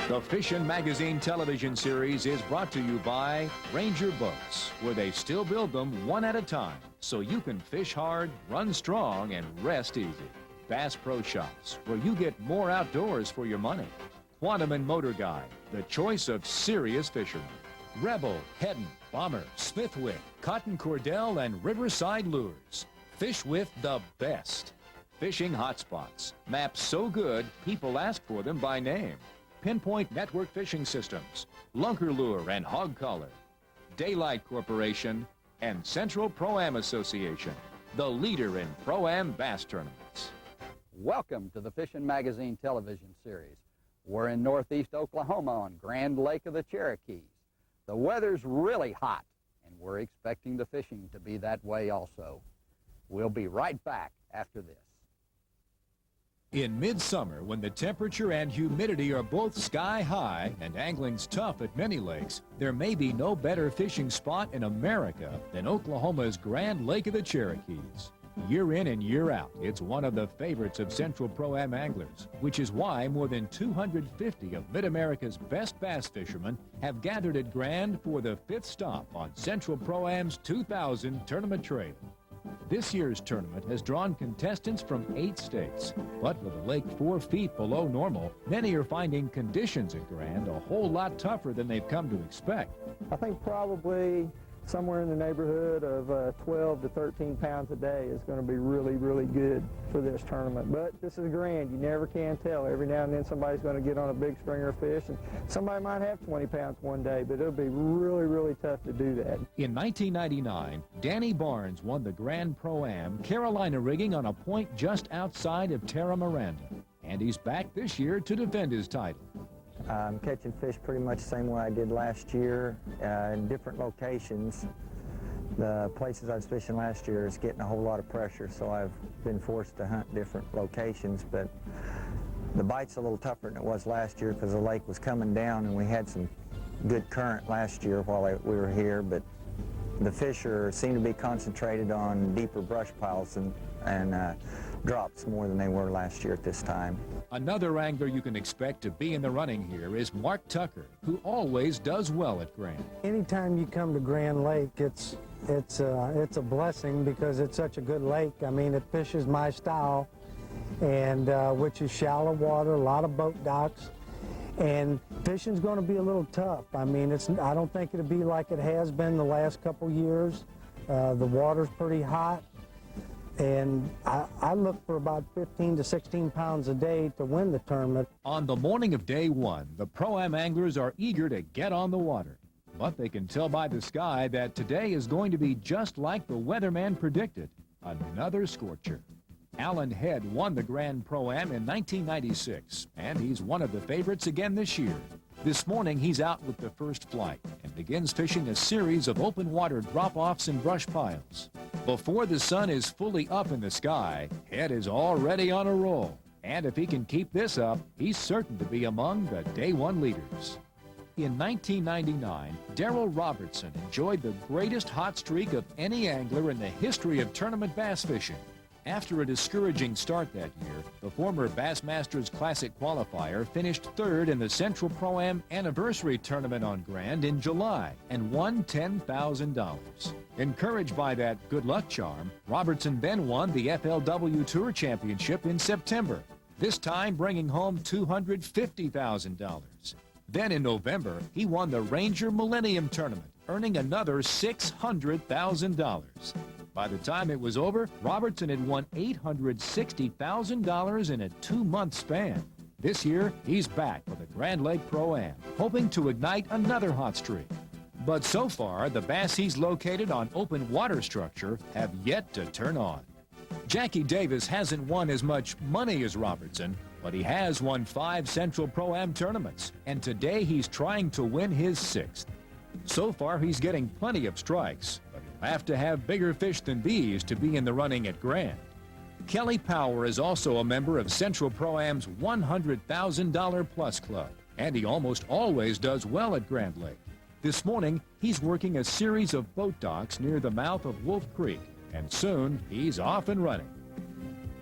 The Fishin' Magazine television series is brought to you by Ranger Boats, where they still build them one at a time, so you can fish hard, run strong, and rest easy. Bass Pro Shops, where you get more outdoors for your money. Quantum and Motor Guide, the choice of serious fishermen. Rebel, Heddon, Bomber, Smithwick, Cotton Cordell, and Riverside Lures. Fish with the best. Fishing hotspots. Maps so good, people ask for them by name. Pinpoint Network Fishing Systems, Lunker Lure and Hog Collar, Daylight Corporation, and Central Pro-Am Association, the leader in Pro-Am bass tournaments. Welcome to the Fishin' Magazine television series. We're in northeast Oklahoma on Grand Lake of the Cherokees. The weather's really hot, and we're expecting the fishing to be that way also. We'll be right back after this. In midsummer, when the temperature and humidity are both sky high and angling's tough at many lakes, there may be no better fishing spot in America than Oklahoma's Grand Lake of the Cherokees. Year in and year out, it's one of the favorites of Central Pro-Am anglers, which is why more than 250 of Mid-America's best bass fishermen have gathered at Grand for the 5th stop on Central Pro-Am's 2000 Tournament Trail. This year's tournament has drawn contestants from 8 states, but with a lake 4 feet below normal, many are finding conditions at Grand a whole lot tougher than they've come to expect. I think probably somewhere in the neighborhood of 12 to 13 pounds a day is going to be really, really good for this tournament. But this is Grand. You never can tell. Every now and then somebody's going to get on a big stringer of fish, and somebody might have 20 pounds one day, but it'll be really, really tough to do that. In 1999, Danny Barnes won the Grand Pro-Am Carolina rigging on a point just outside of Terra Miranda, and he's back this year to defend his title. I'm catching fish pretty much the same way I did last year in different locations. The places I was fishing last year is getting a whole lot of pressure, so I've been forced to hunt different locations, but the bite's a little tougher than it was last year because the lake was coming down and we had some good current last year while we were here, but the fish seem to be concentrated on deeper brush piles and drops more than they were last year at this time. Another angler you can expect to be in the running here is Mark Tucker, who always does well at Grand. Anytime you come to Grand Lake, it's a blessing because it's such a good lake. I mean, it fishes my style, and which is shallow water, a lot of boat docks, and fishing's going to be a little tough. I mean, I don't think it'll be like it has been the last couple years. The water's pretty hot. And I look for about 15 to 16 pounds a day to win the tournament. On the morning of day 1, the Pro-Am anglers are eager to get on the water. But they can tell by the sky that today is going to be just like the weatherman predicted, another scorcher. Alan Head won the Grand Pro-Am in 1996, and he's one of the favorites again this year. This morning, he's out with the first flight and begins fishing a series of open water drop-offs and brush piles. Before the sun is fully up in the sky, Head is already on a roll. And if he can keep this up, he's certain to be among the day 1 leaders. In 1999, Darrell Robertson enjoyed the greatest hot streak of any angler in the history of tournament bass fishing. After a discouraging start that year, the former Bassmasters Classic qualifier finished 3rd in the Central Pro-Am Anniversary Tournament on Grand in July and won $10,000. Encouraged by that good luck charm, Robertson then won the FLW Tour Championship in September, this time bringing home $250,000. Then in November, he won the Ranger Millennium Tournament, earning another $600,000. By the time it was over, Robertson had won $860,000 in a 2-month span. This year, he's back for the Grand Lake Pro-Am, hoping to ignite another hot streak. But so far, the bass he's located on open water structure have yet to turn on. Jackie Davis hasn't won as much money as Robertson, but he has won 5 Central Pro-Am tournaments, and today he's trying to win his 6th. So far, he's getting plenty of strikes, but he'll have to have bigger fish than these to be in the running at Grand. Kelly Power is also a member of Central Pro-Am's $100,000 Plus Club, and he almost always does well at Grand Lake. This morning, he's working a series of boat docks near the mouth of Wolf Creek, and soon he's off and running.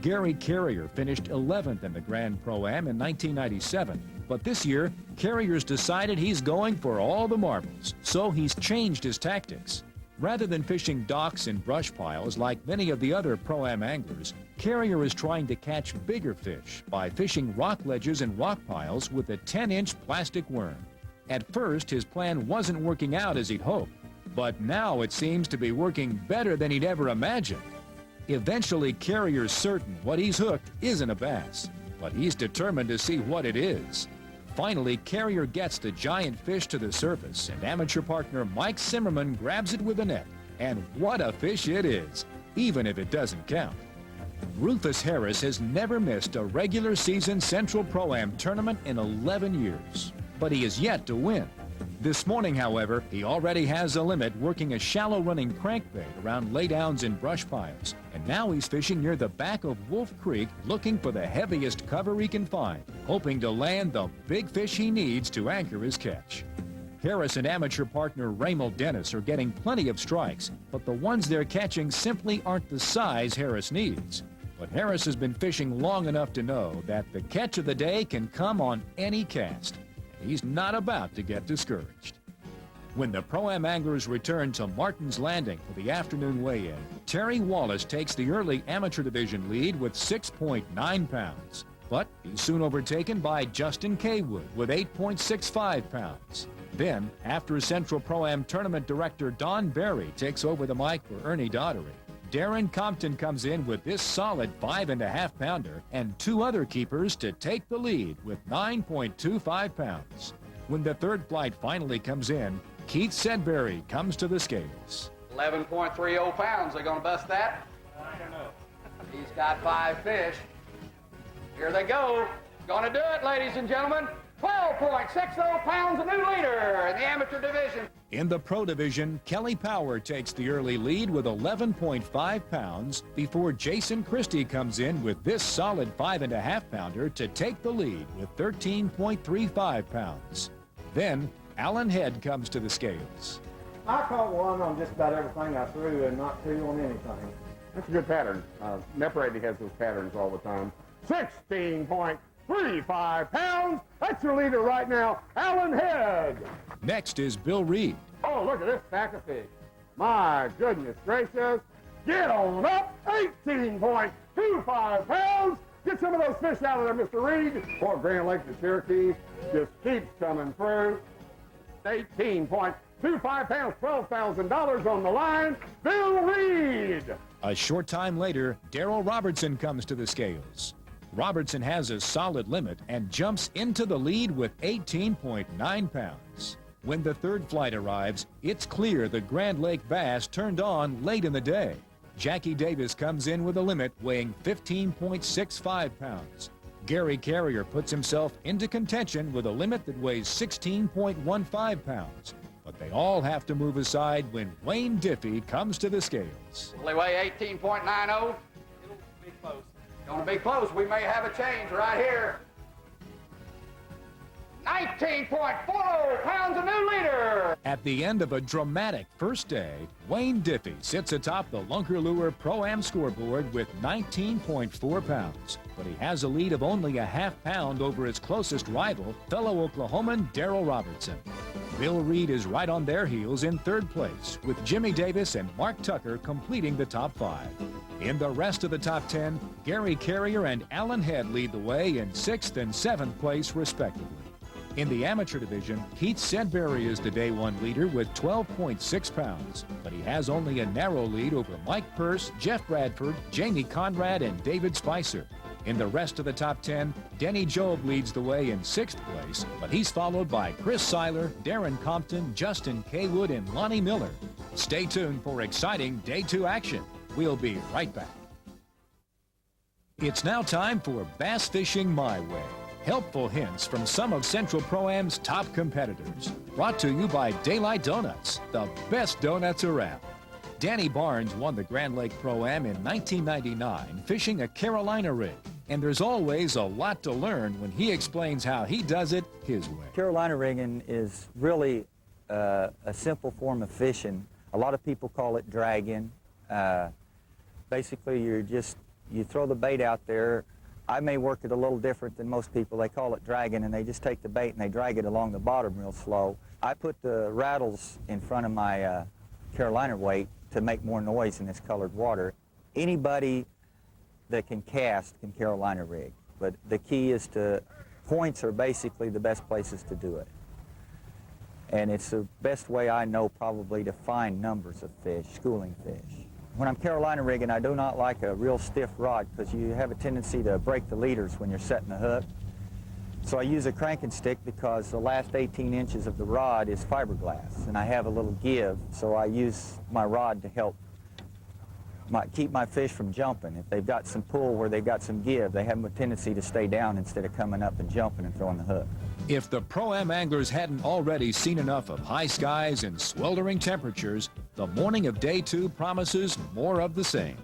Gary Carrier finished 11th in the Grand Pro-Am in 1997, But this year, Carrier's decided he's going for all the marbles, so he's changed his tactics. Rather than fishing docks and brush piles like many of the other Pro-Am anglers, Carrier is trying to catch bigger fish by fishing rock ledges and rock piles with a 10-inch plastic worm. At first, his plan wasn't working out as he'd hoped, but now it seems to be working better than he'd ever imagined. Eventually, Carrier's certain what he's hooked isn't a bass, but he's determined to see what it is. Finally, Carrier gets the giant fish to the surface, and amateur partner Mike Zimmerman grabs it with a net. And what a fish it is, even if it doesn't count. Rufus Harris has never missed a regular season Central Pro-Am tournament in 11 years, but he is yet to win. This morning, however, he already has a limit working a shallow-running crankbait around laydowns and brush piles, and now he's fishing near the back of Wolf Creek looking for the heaviest cover he can find, hoping to land the big fish he needs to anchor his catch. Harris and amateur partner Raymond Dennis are getting plenty of strikes, but the ones they're catching simply aren't the size Harris needs. But Harris has been fishing long enough to know that the catch of the day can come on any cast. He's not about to get discouraged. When the Pro-Am anglers return to Martin's Landing for the afternoon weigh-in, Terry Wallace takes the early amateur division lead with 6.9 pounds. But he's soon overtaken by Justin Kaywood with 8.65 pounds. Then, after Central Pro-Am tournament director Don Berry takes over the mic for Ernie Daughtery, Darren Compton comes in with this solid 5.5 pounder and two other keepers to take the lead with 9.25 pounds. When the third flight finally comes in, Keith Sedberry comes to the scales. 11.30 pounds. They're going to bust that? I don't know. He's got 5 fish. Here they go. Going to do it, ladies and gentlemen. 12.60 pounds, a new leader in the amateur division. In the pro division, Kelly Power takes the early lead with 11.5 pounds before Jason Christie comes in with this solid 5.5 pounder to take the lead with 13.35 pounds. Then, Alan Head comes to the scales. I caught one on just about everything I threw and not two on anything. That's a good pattern. Neparady has those patterns all the time. 16.35 pounds. That's your leader right now, Alan Head. Next is Bill Reed. Oh, look at this stack of fish. My goodness gracious. Get on up. 18.25 pounds. Get some of those fish out of there, Mr. Reed. Fort Grand Lake, the Cherokee just keeps coming through. 18.25 pounds, $12,000 on the line. Bill Reed. A short time later, Darrell Robertson comes to the scales. Robertson has a solid limit and jumps into the lead with 18.9 pounds. When the third flight arrives, it's clear the Grand Lake bass turned on late in the day. Jackie Davis comes in with a limit weighing 15.65 pounds. Gary Carrier puts himself into contention with a limit that weighs 16.15 pounds. But they all have to move aside when Wayne Diffie comes to the scales. Will they weigh 18.90? It'll be close. Going to be close. We may have a change right here. 19.40 pounds, a new leader. At the end of a dramatic first day, Wayne Diffie sits atop the Lunker Lure Pro-Am scoreboard with 19.4 pounds. But he has a lead of only a half pound over his closest rival, fellow Oklahoman Darrell Robertson. Bill Reed is right on their heels in third place, with Jimmy Davis and Mark Tucker completing the top 5. In the rest of the top 10, Gary Carrier and Alan Head lead the way in 6th and 7th place, respectively. In the amateur division, Keith Sedberry is the day one leader with 12.6 pounds, but he has only a narrow lead over Mike Purse, Jeff Bradford, Jamie Conrad, and David Spicer. In the rest of the top 10, Denny Job leads the way in 6th place, but he's followed by Chris Seiler, Darren Compton, Justin Kaywood, and Lonnie Miller. Stay tuned for exciting Day 2 action. We'll be right back. It's now time for Bass Fishing My Way. Helpful hints from some of Central Pro-Am's top competitors. Brought to you by Daylight Donuts, the best donuts around. Danny Barnes won the Grand Lake Pro-Am in 1999 fishing a Carolina rig. And there's always a lot to learn when he explains how he does it his way. Carolina rigging is really a simple form of fishing. A lot of people call it dragging. Basically, you throw the bait out there I may work it a little different than most people. They call it dragging, and they just take the bait and they drag it along the bottom real slow. I put the rattles in front of my Carolina weight to make more noise in this colored water. Anybody that can cast can Carolina rig, but the key is points are basically the best places to do it. And it's the best way I know probably to find numbers of fish, schooling fish. When I'm Carolina rigging, I do not like a real stiff rod because you have a tendency to break the leaders when you're setting the hook. So I use a cranking stick because the last 18 inches of the rod is fiberglass, and I have a little give, so I use my rod to help keep my fish from jumping. If they've got some pull where they've got some give, they have a tendency to stay down instead of coming up and jumping and throwing the hook. If the Pro-Am anglers hadn't already seen enough of high skies and sweltering temperatures, the morning of day 2 promises more of the same.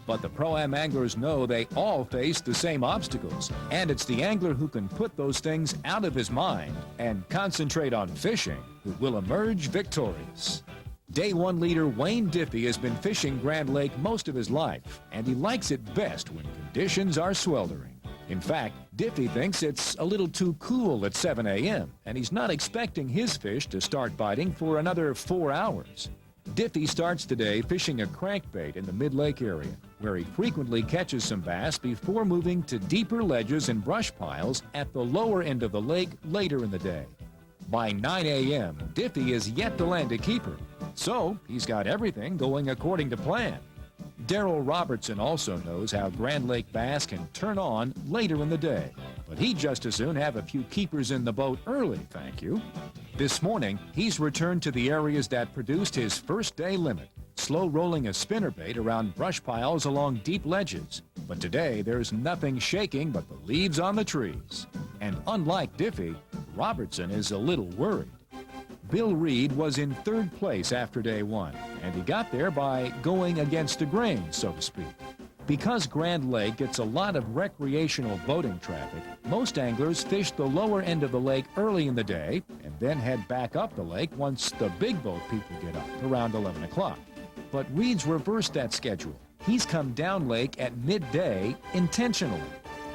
But the Pro-Am anglers know they all face the same obstacles, and it's the angler who can put those things out of his mind and concentrate on fishing who will emerge victorious. Day 1 leader Wayne Diffie has been fishing Grand Lake most of his life, and he likes it best when conditions are sweltering. In fact, Diffie thinks it's a little too cool at 7 a.m., and he's not expecting his fish to start biting for another 4 hours. Diffie starts the day fishing a crankbait in the mid-lake area, where he frequently catches some bass before moving to deeper ledges and brush piles at the lower end of the lake later in the day. By 9 a.m., Diffie is yet to land a keeper, so he's got everything going according to plan. Daryl Robertson also knows how Grand Lake bass can turn on later in the day, but he'd just as soon have a few keepers in the boat early, thank you. This morning, he's returned to the areas that produced his first day limit, slow rolling a spinnerbait around brush piles along deep ledges. But today, there's nothing shaking but the leaves on the trees. And unlike Diffie, Robertson is a little worried. Bill Reed was in 3rd place after day 1, and he got there by going against the grain, so to speak. Because Grand Lake gets a lot of recreational boating traffic, most anglers fish the lower end of the lake early in the day and then head back up the lake once the big boat people get up, around 11 o'clock. But Reed's reversed that schedule. He's come down lake at midday intentionally.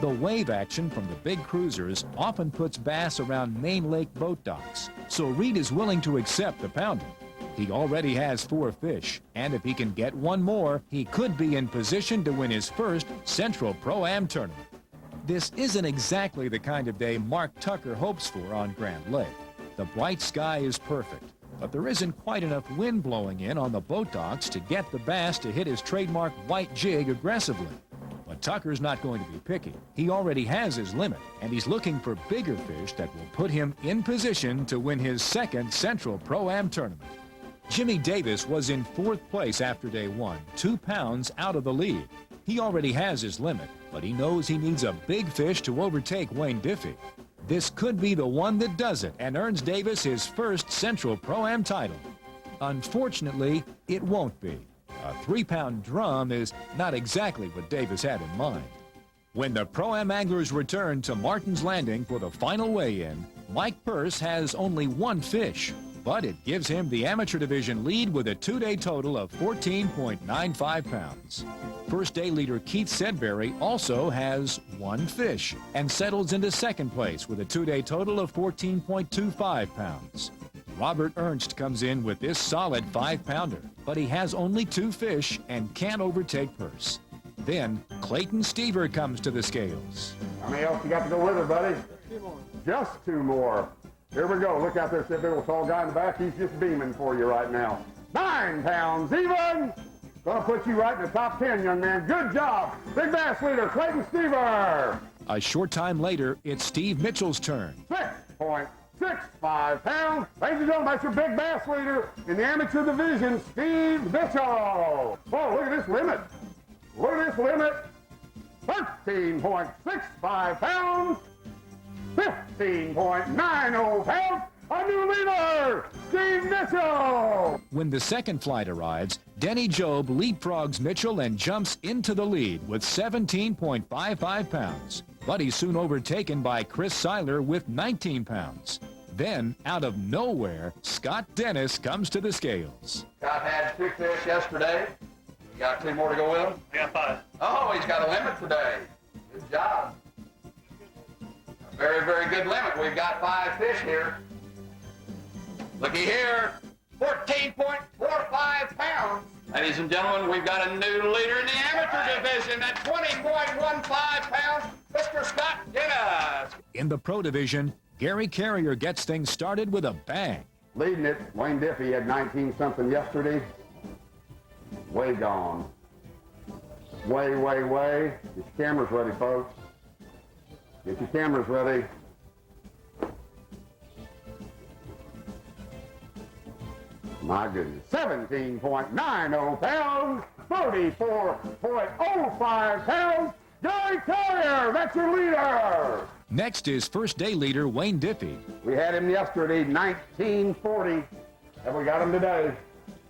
The wave action from the big cruisers often puts bass around main lake boat docks, so Reed is willing to accept the pounding. He already has 4 fish, and if he can get one more, he could be in position to win his first Central Pro-Am tournament. This isn't exactly the kind of day Mark Tucker hopes for on Grand Lake. The bright sky is perfect, but there isn't quite enough wind blowing in on the boat docks to get the bass to hit his trademark white jig aggressively. But Tucker's not going to be picky. He already has his limit, and he's looking for bigger fish that will put him in position to win his second Central Pro-Am tournament. Jimmy Davis was in 4th place after day 1, 2 pounds out of the lead. He already has his limit, but he knows he needs a big fish to overtake Wayne Diffie. This could be the one that does it and earns Davis his first Central Pro-Am title. Unfortunately, it won't be. A 3-pound drum is not exactly what Davis had in mind. When the Pro-Am anglers return to Martin's Landing for the final weigh-in, Mike Purse has only 1 fish, but it gives him the amateur division lead with a 2-day total of 14.95 pounds. First day leader Keith Sedberry also has 1 fish and settles into 2nd place with a 2-day total of 14.25 pounds. Robert Ernst comes in with this solid 5-pounder, but he has only 2 fish and can't overtake Purse. Then Clayton Stever comes to the scales. How many else you got to go with her, buddy? 2 more. Just 2 more. Here we go. Look out there, see that little tall guy in the back? He's just beaming for you right now. 9 pounds even. Gonna put you right in the top 10, young man. Good job. Big bass leader, Clayton Stever. A short time later, it's Steve Mitchell's turn. 6.65 pounds. Ladies and gentlemen, that's your big bass leader in the amateur division, Steve Mitchell. Whoa, look at this limit. Look at this limit. 13.65 pounds. 15.90 pounds. A new leader, Steve Mitchell. When the second flight arrives, Denny Job leapfrogs Mitchell and jumps into the lead with 17.55 pounds. But he's soon overtaken by Chris Seiler with 19 pounds. Then, out of nowhere, Scott Dennis comes to the scales. Scott had 2 fish yesterday. You got 2 more to go with him? I got 5. Oh, he's got a limit today. Good job. A very, very good limit. We've got 5 fish here. Looky here, 14.45 pounds. Ladies and gentlemen, we've got a new leader in the amateur division at 20.15 pounds, Mr. Scott Dennis. In the pro division, Gary Carrier gets things started with a bang. Leading it, Wayne Diffie had 19-something yesterday. Way gone. Way, way, way. Get your cameras ready, folks. Get your cameras ready. My goodness. 17.90 pounds, 34.05 pounds. Gary Carrier, that's your leader. Next is first day leader Wayne Diffie. We had him yesterday, 1940. Have we got him today?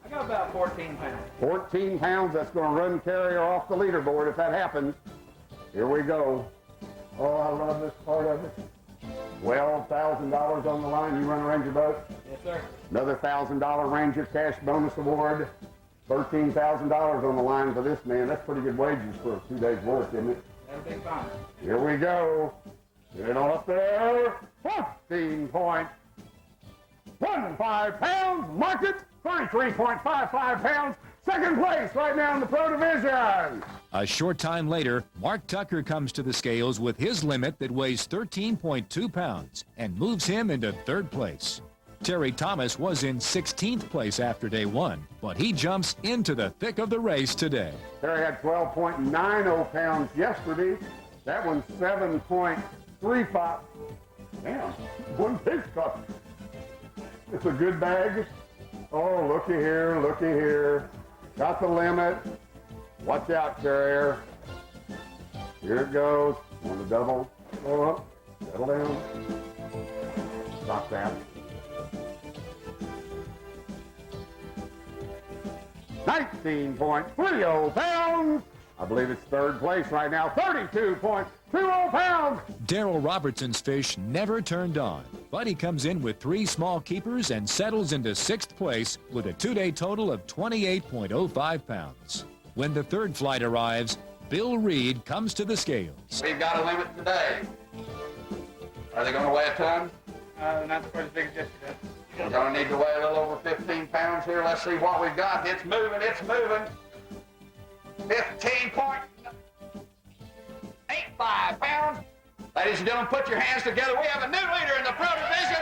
I got about 14 pounds. 14 pounds, that's going to run Carrier off the leaderboard if that happens. Here we go. Oh, I love this part of it. $12,000 on the line. You run a Ranger boat? Yes, sir. Another $1,000 Ranger cash bonus award. $13,000 on the line for this man. That's pretty good wages for 2 days' work, isn't it? That's a big fine. Here we go. Get it on up there. 14.15 pounds. Mark it. 33.55 pounds. Second place right now in the pro division. A short time later, Mark Tucker comes to the scales with his limit that weighs 13.2 pounds and moves him into third place. Terry Thomas was in 16th place after day one, but he jumps into the thick of the race today. Terry had 12.90 pounds yesterday. That one's 7.35. Damn, one big cup. It's a good bag. Oh, looky here, looky here. Got the limit. Watch out, Carrier. Here it goes. On the double. Go up. Settle down. Stop that. 19.30 pounds. I believe it's third place right now. 32.20 pounds. Daryl Robertson's fish never turned on, but he comes in with 3 small keepers and settles into 6th place with a 2-day total of 28.05 pounds. When the third flight arrives, Bill Reed comes to the scales. We've got a limit today. Are they going to weigh a ton? Not quite as big as yesterday. We're going to need to weigh a little over 15 pounds here. Let's see what we've got. It's moving, it's moving. 15.85 pounds. Ladies and gentlemen, put your hands together. We have a new leader in the pro division.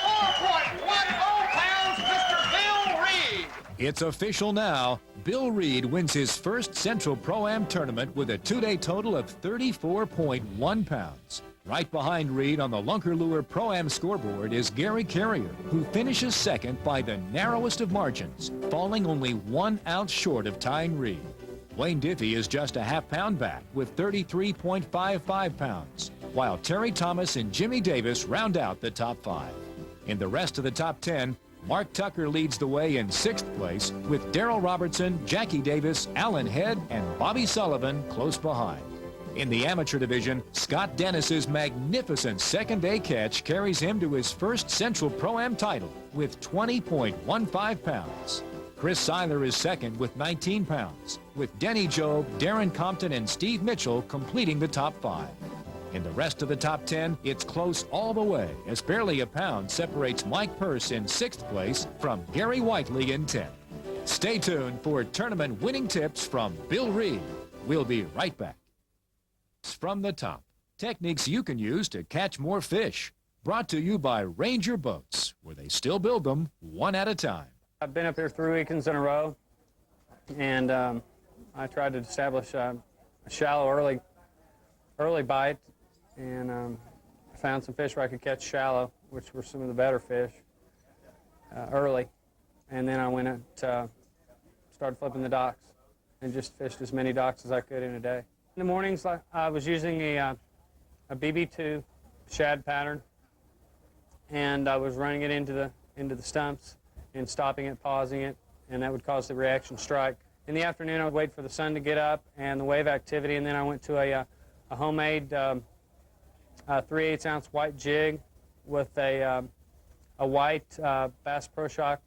34.10 pounds, Mr. Bill Reed. It's official now. Bill Reed wins his first Central Pro-Am tournament with a 2-day total of 34.1 pounds. Right behind Reed on the Lunker Lure Pro-Am scoreboard is Gary Carrier, who finishes second by the narrowest of margins, falling only 1 ounce short of tying Reed. Wayne Diffie is just a half-pound back with 33.55 pounds, while Terry Thomas and Jimmy Davis round out the top 5. In the rest of the top 10, Mark Tucker leads the way in 6th place, with Daryl Robertson, Jackie Davis, Alan Head, and Bobby Sullivan close behind. In the amateur division, Scott Dennis's magnificent second-day catch carries him to his first Central Pro-Am title with 20.15 pounds. Chris Seiler is second with 19 pounds, with Denny Job, Darren Compton, and Steve Mitchell completing the top 5. In the rest of the top 10, it's close all the way, as barely a pound separates Mike Purse in 6th place from Gary Whiteley in 10th. Stay tuned for tournament winning tips from Bill Reed. We'll be right back. From the top, techniques you can use to catch more fish. Brought to you by Ranger Boats, where they still build them one at a time. I've been up here 3 weekends in a row, and I tried to establish a shallow early bite, and found some fish where I could catch shallow, which were some of the better fish early. And then I went and started flipping the docks and just fished as many docks as I could in a day. In the mornings, I was using a BB2 shad pattern, and I was running it into the stumps and stopping it, pausing it, and that would cause the reaction strike. In the afternoon, I would wait for the sun to get up and the wave activity, and then I went to a homemade 3/8 ounce white jig with a white Bass Pro Shocks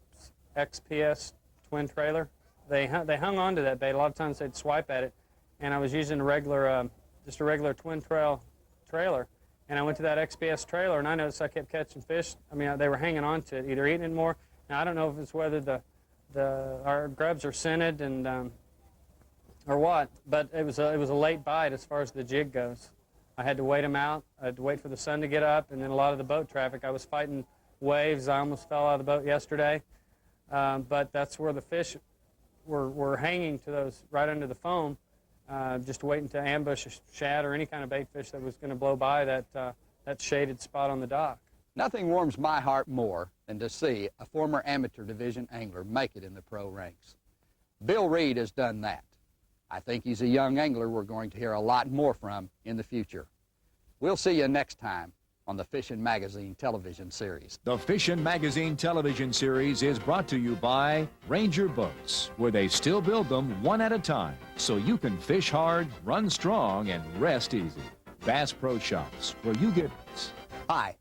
XPS twin trailer. They hung on to that bait. A lot of times they'd swipe at it, and I was using a regular just a regular twin trailer. And I went to that XPS trailer, and I noticed I kept catching fish. I mean, they were hanging on to it, either eating it more. Now, I don't know if it's whether our grubs are scented and or what, but it was a late bite as far as the jig goes. I had to wait them out. I had to wait for the sun to get up, and then a lot of the boat traffic. I was fighting waves. I almost fell out of the boat yesterday, but that's where the fish were hanging to those right under the foam, just waiting to ambush a shad or any kind of bait fish that was going to blow by that shaded spot on the dock. Nothing warms my heart more than to see a former amateur division angler make it in the pro ranks. Bill Reed has done that. I think he's a young angler we're going to hear a lot more from in the future. We'll see you next time on the Fishin' Magazine television series. The Fishin' Magazine television series is brought to you by Ranger Boats, where they still build them one at a time, so you can fish hard, run strong, and rest easy. Bass Pro Shops, where you get... Hi,